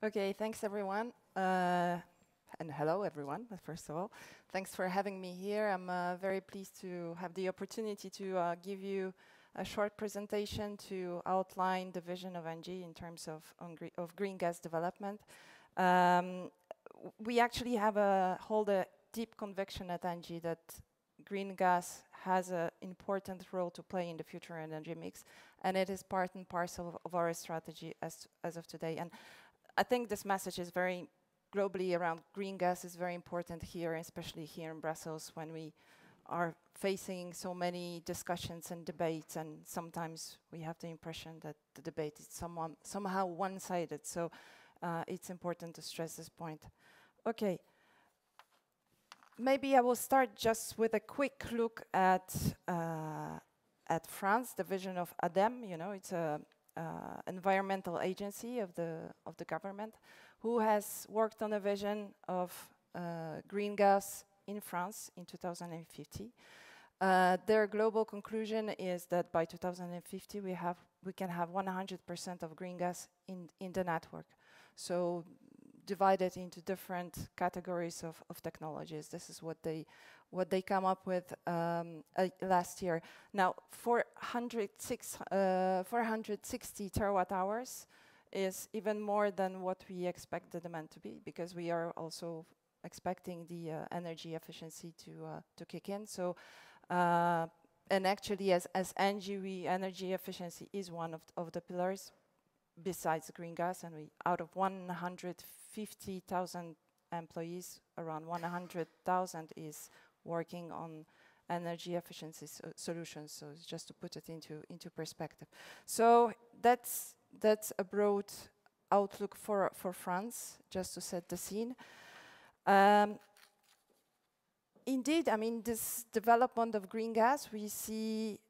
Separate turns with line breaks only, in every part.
Okay, thanks everyone. And hello everyone, first of all. Thanks for having me here. I'm very pleased to have the opportunity to give you a short presentation to outline the vision of Engie in terms of green gas development. We actually hold a deep conviction at Engie that green gas has an important role to play in the future energy mix, and it is part and parcel of our strategy as of today. And I think this message is very globally around green gas is very important here, especially here in Brussels, when we are facing so many discussions and debates, and sometimes we have the impression that the debate is somehow one-sided. So it's important to stress this point. Okay. Maybe I will start just with a quick look at France, the vision of ADEME. You know, it's a environmental agency of the government who has worked on a vision of green gas in France in 2050. Their global conclusion is that by 2050 we can have 100% of green gas in the network. So divided into different categories of technologies. This is what they come up with last year. Now, 460 terawatt hours is even more than what we expect the demand to be, because we are also expecting the energy efficiency to kick in. So, and actually, as Engie, energy efficiency is one of the pillars besides green gas, and out of 150,000 employees, around 100,000 is working on energy efficiency solutions. So it's just to put it into perspective. So that's a broad outlook for France, just to set the scene. Indeed, I mean, this development of green gas, we see,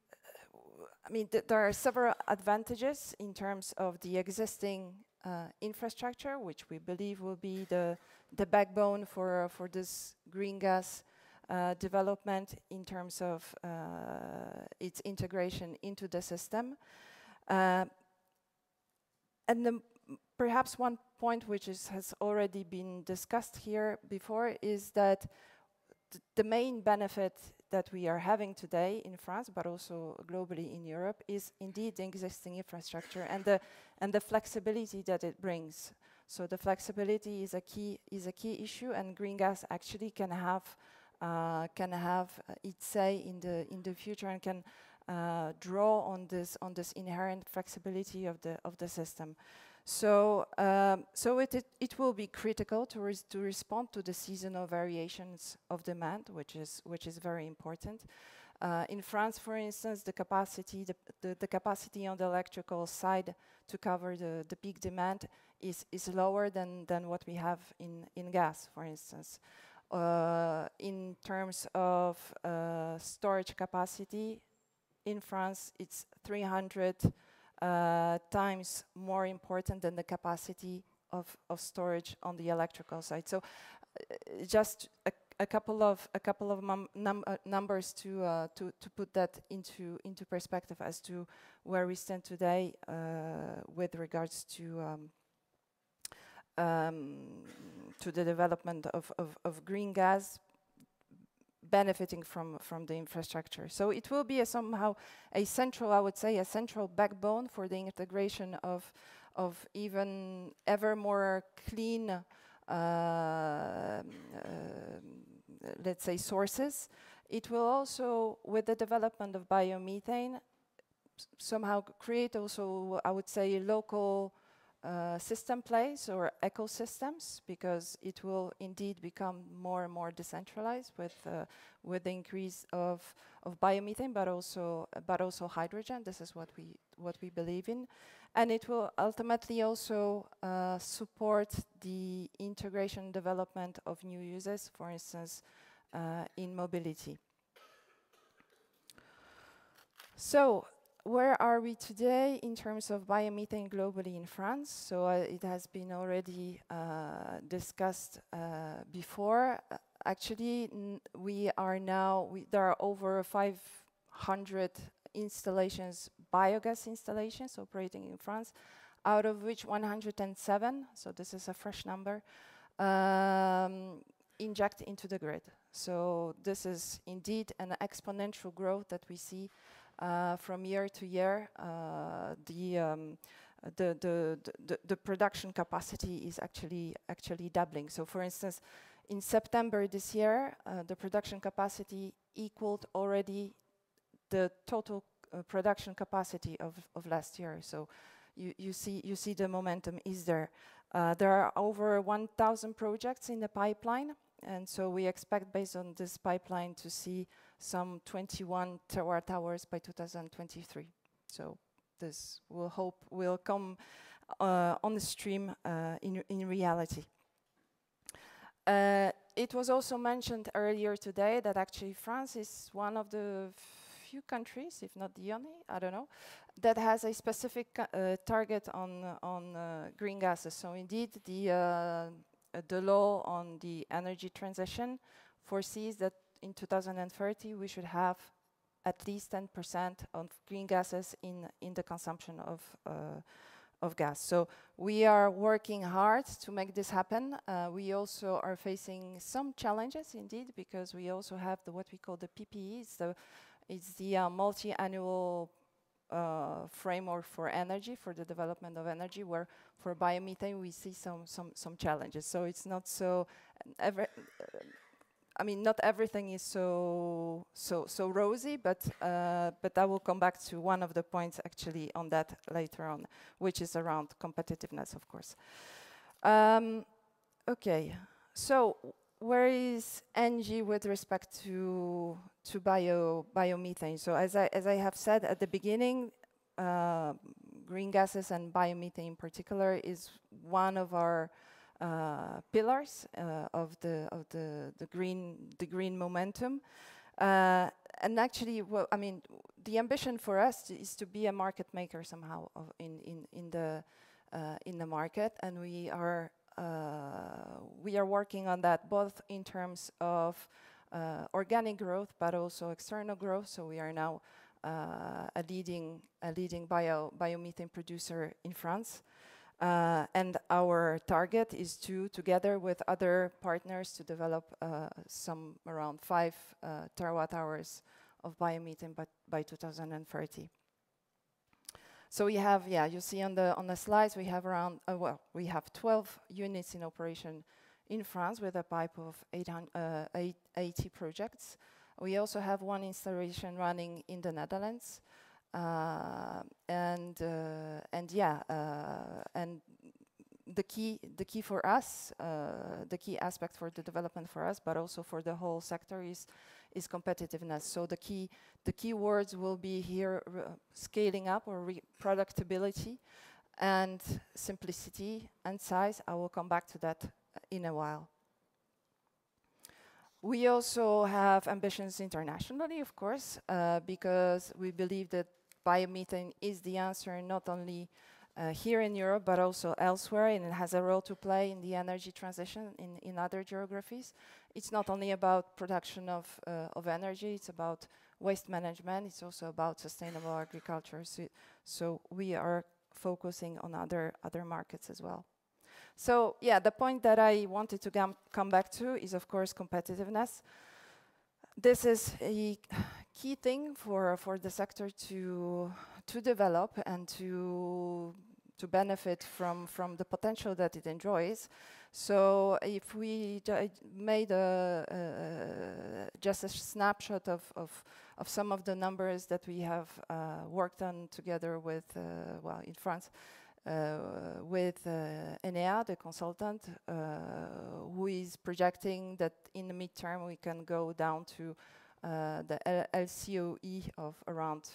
I mean, there are several advantages in terms of the existing infrastructure, which we believe will be the backbone for this green gas development in terms of its integration into the system. And perhaps one point which has already been discussed here before is that the main benefit that we are having today in France, but also globally in Europe, is indeed the existing infrastructure and the flexibility that it brings. So the flexibility is a key issue, and green gas actually can have its say in the future, and can draw on this inherent flexibility of the system. So it will be critical to respond to the seasonal variations of demand, which is very important. In France, for instance, the capacity on the electrical side to cover the peak demand is lower than what we have in gas, for instance. In terms of storage capacity, in France, it's 300 times more important than the capacity of storage on the electrical side. So just a couple of numbers to put that into perspective as to where we stand today with regards to the development of green gas benefiting from the infrastructure. So it will be somehow a central, I would say, a central backbone for the integration of even ever more clean, let's say, sources. It will also, with the development of biomethane, somehow create also, I would say, local system plays or ecosystems, because it will indeed become more and more decentralized with the increase of biomethane, but also hydrogen. This is what we believe in, and it will ultimately also support the integration and development of new uses, for instance, in mobility. So, where are we today in terms of biomethane globally in France? So it has been already discussed before. Actually, there are over 500 installations, biogas installations operating in France. out of which 107, so this is a fresh number, inject into the grid. So this is indeed an exponential growth that we see from year to year. The production capacity is actually doubling. So for instance, in September this year, the production capacity equaled already the total production capacity of last year. So you see the momentum is there. There are over 1,000 projects in the pipeline, and so we expect, based on this pipeline, to see some 21 terawatt hours by 2023. So this will come on the stream in reality. It was also mentioned earlier today that actually France is one of the few countries, if not the only, I don't know, that has a specific target on green gases. So indeed, the law on the energy transition foresees that in 2030 we should have at least 10% of green gases in the consumption of gas. So we are working hard to make this happen. We also are facing some challenges indeed, because we also have what we call the PPEs. So it's the multi-annual framework for energy, for the development of energy, where for biomethane we see some challenges. So it's not so I mean, not everything is so rosy, but I will come back to one of the points actually on that later on, which is around competitiveness, of course. Okay, so where is Engie with respect to biomethane? So as I have said at the beginning, green gases and biomethane in particular is one of our pillars of the green momentum, and actually, well, I mean, the ambition for us is to be a market maker somehow in the market, and we are working on that, both in terms of organic growth, but also external growth. So we are now a leading biomethane producer in France. And our target is to, together with other partners, to develop some around 5 terawatt hours of biomethane by 2030. So we have, yeah, you see on the slides, we have around, we have 12 units in operation in France with a pipe of 80 projects. We also have one installation running in the Netherlands. And the key for us, the key aspect for the development for us, but also for the whole sector, is competitiveness. So the key words will be here: scaling up or productability, and simplicity and size. I will come back to that in a while. We also have ambitions internationally, of course, because we believe that biomethane is the answer, not only here in Europe, but also elsewhere, and it has a role to play in the energy transition in other geographies. It's not only about production of energy, it's about waste management, it's also about sustainable agriculture. So we are focusing on other markets as well. So yeah, the point that I wanted to come back to is, of course, competitiveness. This is a key thing for the sector to develop and to benefit from the potential that it enjoys. So if we made just a snapshot of some of the numbers that we have worked on together with, well, in France, with Enea, the consultant, who is projecting that in the midterm we can go down to the LCOE of around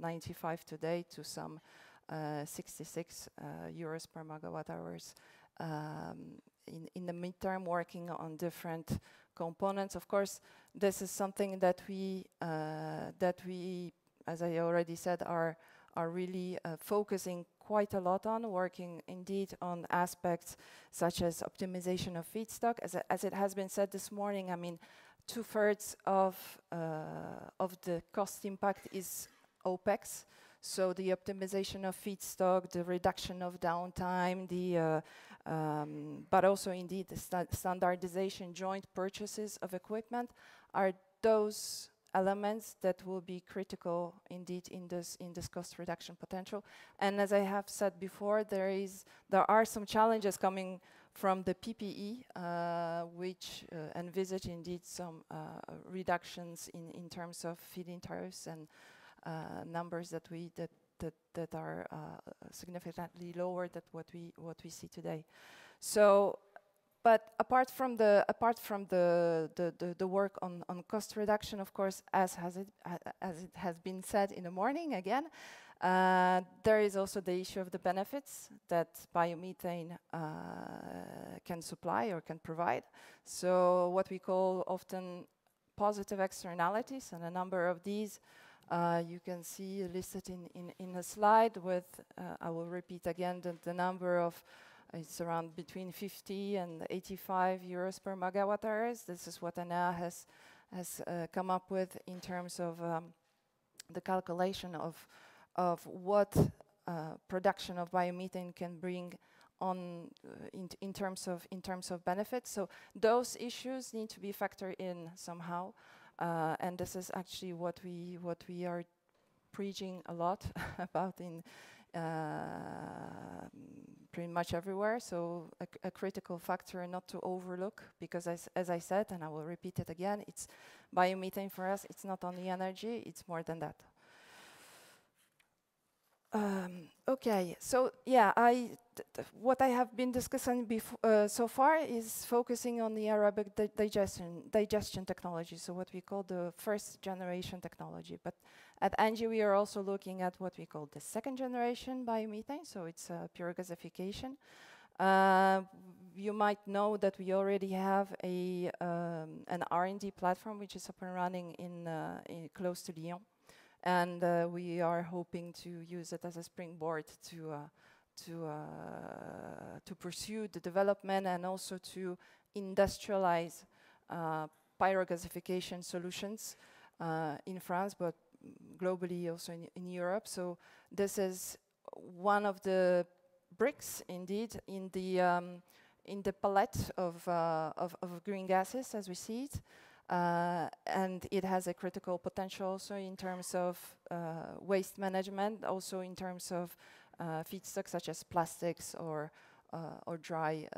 95 today to some 66 euros per megawatt hours in the midterm, working on different components. Of course, this is something that we, as I already said, are really focusing quite a lot on, working indeed on aspects such as optimization of feedstock. As it has been said this morning, I mean, 2/3 of the cost impact is OPEX. So the optimization of feedstock, the reduction of downtime, but also indeed the standardization, joint purchases of equipment are those elements that will be critical indeed in this cost reduction potential. And as I have said before, there are some challenges coming from the PPE, which envisage indeed some reductions in terms of feed-in tariffs and numbers that are significantly lower than what we see today. So, but apart from the work on cost reduction, of course, as it has been said in the morning again, there is also the issue of the benefits that biomethane can supply or can provide. So what we call often positive externalities, and a number of these you can see listed in a slide with, I will repeat again, the number of, it's around between 50 and 85 euros per megawatt hours. This is what ANA has come up with in terms of the calculation of what production of biomethane can bring on in terms of benefits. So those issues need to be factored in somehow, and this is actually what we are preaching a lot about in pretty much everywhere. So a critical factor not to overlook, because as I said, and I will repeat it again, it's biomethane for us. It's not only energy; it's more than that. Okay, so yeah, what I have been discussing so far is focusing on the aerobic digestion technology, so what we call the first generation technology. But at Engie, we are also looking at what we call the second generation biomethane, so it's pure gasification. You might know that we already have an R&D platform which is up and running in close to Lyon. And we are hoping to use it as a springboard to pursue the development and also to industrialize pyrogasification solutions in France, but globally also in Europe. So this is one of the bricks, indeed, in the palette of green gases as we see it. And it has a critical potential also in terms of waste management, also in terms of feedstocks such as plastics or dry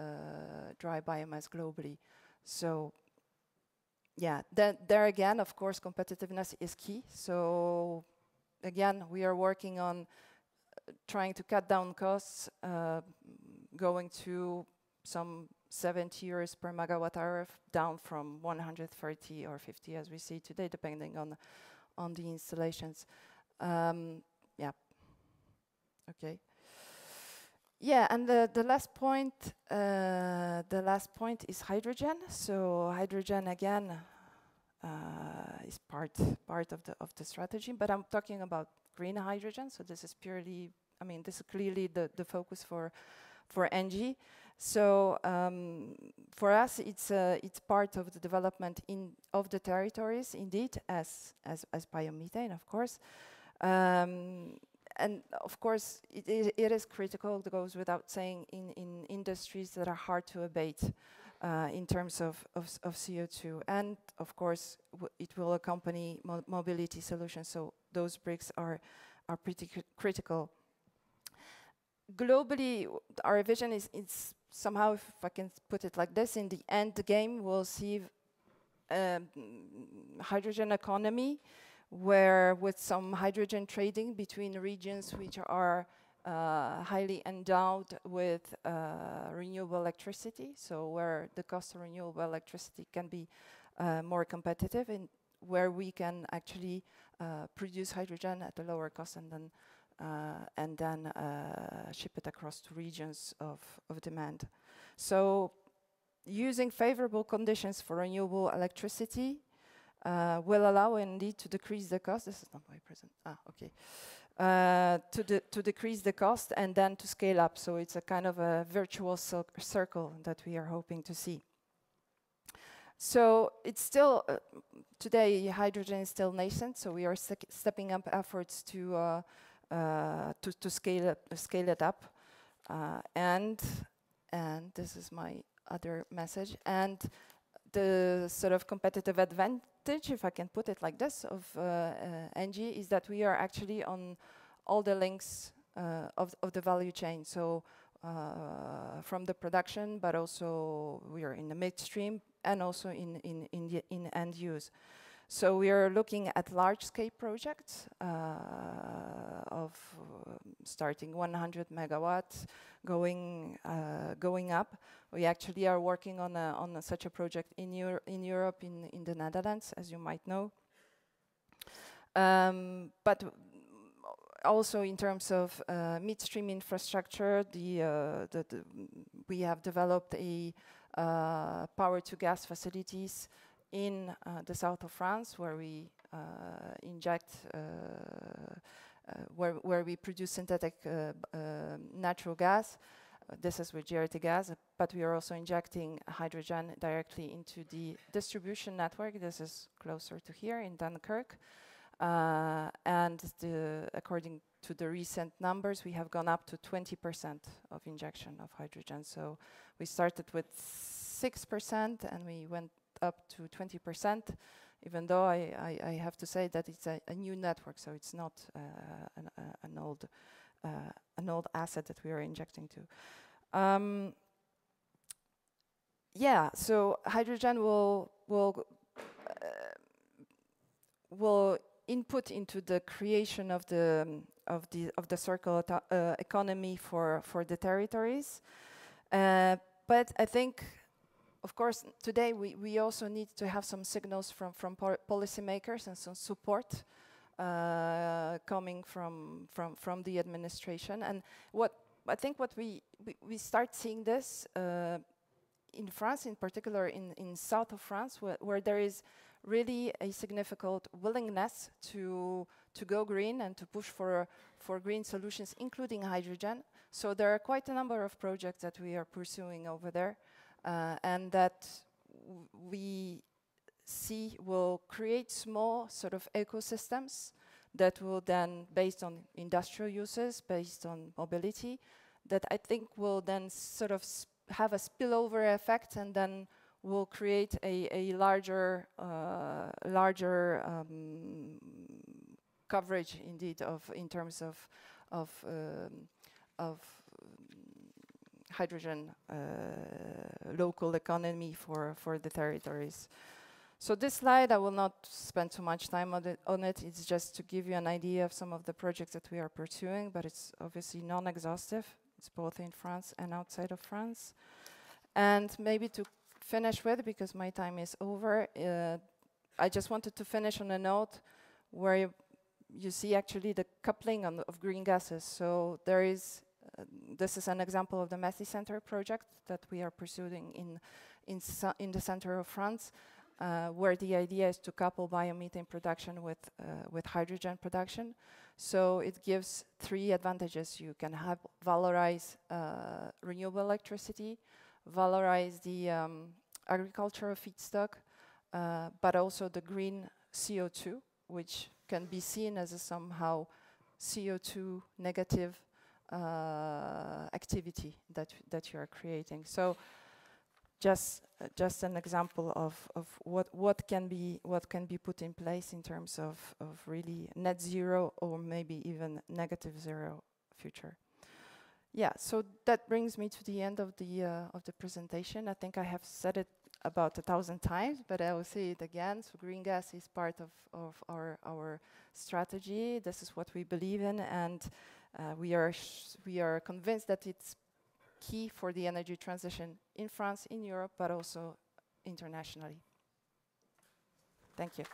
biomass globally. So yeah, there again, of course, competitiveness is key. So again, we are working on trying to cut down costs, going to some 70 euros per megawatt hour, down from 130 or 50 as we see today, depending on the installations. Yeah. Okay. Yeah, and the last point is hydrogen. So hydrogen again is part of the strategy, but I'm talking about green hydrogen. So this is purely, I mean, this is clearly the focus for Engie. So for us, it's part of the development of the territories, indeed, as biomethane, of course. And of course, it is critical. It goes without saying in industries that are hard to abate in terms of CO2, and of course, it will accompany mobility solutions. So those bricks are pretty critical. Globally, our vision is somehow, if I can put it like this, in the end game, we'll see hydrogen economy, where with some hydrogen trading between regions which are highly endowed with renewable electricity, so where the cost of renewable electricity can be more competitive, and where we can actually produce hydrogen at a lower cost and then ship it across to regions of demand. So using favorable conditions for renewable electricity will allow indeed to decrease the cost. This is not my present. Okay. To decrease the cost and then to scale up. So it's a kind of a virtuous circle that we are hoping to see. So it's still, today hydrogen is still nascent, so we are stepping up efforts to to scale it up, and this is my other message, and the sort of competitive advantage, if I can put it like this, of Engie is that we are actually on all the links of the value chain. So from the production, but also we are in the midstream and also in end use. So we are looking at large-scale projects of starting 100 megawatts, going up. We actually are working on such a project in Europe, in the Netherlands, as you might know. But also in terms of midstream infrastructure, we have developed a power-to-gas facilities in the south of France, where we inject, where we produce synthetic natural gas. This is with GRT gas, but we are also injecting hydrogen directly into the distribution network. This is closer to here in Dunkirk. And according to the recent numbers, we have gone up to 20% of injection of hydrogen. So we started with 6% and we went up to 20%, even though I have to say that it's a new network, so it's not an old asset that we are injecting to. Yeah, so hydrogen will input into the creation of the circular economy for the territories, but I think, of course, today we also need to have some signals from policymakers and some support coming from the administration. And I think what we start seeing this in France, in particular in south of France, where there is really a significant willingness to go green and to push for green solutions, including hydrogen. So there are quite a number of projects that we are pursuing over there, and that we see will create small sort of ecosystems that will then, based on industrial uses, based on mobility, that I think will then sort of have a spillover effect, and then will create a larger coverage, indeed, in terms of hydrogen local economy for the territories. So this slide, I will not spend too much time on it. It's just to give you an idea of some of the projects that we are pursuing, but it's obviously non-exhaustive. It's both in France and outside of France. And maybe to finish with, because my time is over, I just wanted to finish on a note where you see actually the coupling of green gases. So there is, this is an example of the Messi Center project that we are pursuing in the center of France, where the idea is to couple biomethane production with hydrogen production. So it gives three advantages. You can valorize renewable electricity, valorize the agricultural feedstock, but also the green CO2, which can be seen as a somehow CO2 negative activity that you are creating. So just an example of what can be put in place in terms of really net zero or maybe even negative zero future. Yeah, so that brings me to the end of the presentation. I think I have said it about 1,000 times, but I will say it again. So green gas is part of our strategy. This is what we believe in, and we are convinced that it's key for the energy transition in France, in Europe, but also internationally. Thank you.